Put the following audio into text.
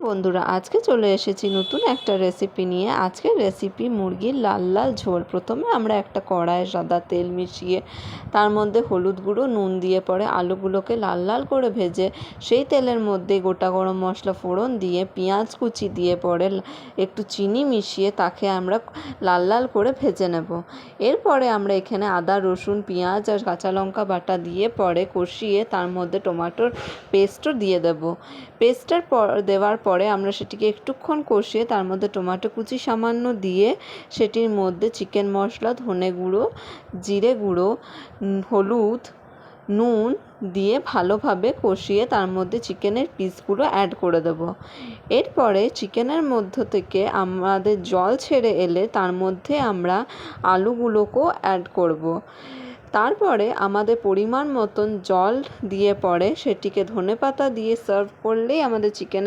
বন্ধুরা, আজকে চলে এসেছি নতুন একটা রেসিপি নিয়ে। আজকের রেসিপি মুরগির লাল লাল ঝোল। প্রথমে আমরা একটা কড়াইয়ে সাদা তেল মিশিয়ে তার মধ্যে হলুদ গুঁড়ো নুন দিয়ে পরে আলুগুলোকে লাল লাল করে ভেজে সেই তেলের মধ্যে গোটা গরম মশলা ফোড়ন দিয়ে পেঁয়াজ কুচি দিয়ে পরে একটু চিনি মিশিয়ে তাকে আমরা লাল লাল করে ভেজে নেব। এরপরে আমরা এখানে আদা রসুন পেঁয়াজ আর কাঁচা লঙ্কা বাটা দিয়ে পরে কষিয়ে তার মধ্যে টমেটোর পেস্টও দিয়ে দেব। পেস্টটার দেওয়ার পরে আমরা সেটিকে একটুক্ষণ কষিয়ে তার মধ্যে টমেটো কুচি সামান্য দিয়ে সেটির মধ্যে চিকেন মশলা, ধনে গুঁড়ো, জিরে গুঁড়ো, হলুদ, নুন দিয়ে ভালোভাবে কষিয়ে তার মধ্যে চিকেনের পিসগুলো অ্যাড করে দেব। এরপরে চিকেনের মধ্য থেকে আমাদের জল ছেড়ে এলে তার মধ্যে আমরা আলুগুলোকেও অ্যাড করব। তারপরে আমাদের পরিমাণ মতন জল দিয়ে পরে সেটিকে ধনেপাতা দিয়ে সার্ভ করলেই আমাদের চিকেনের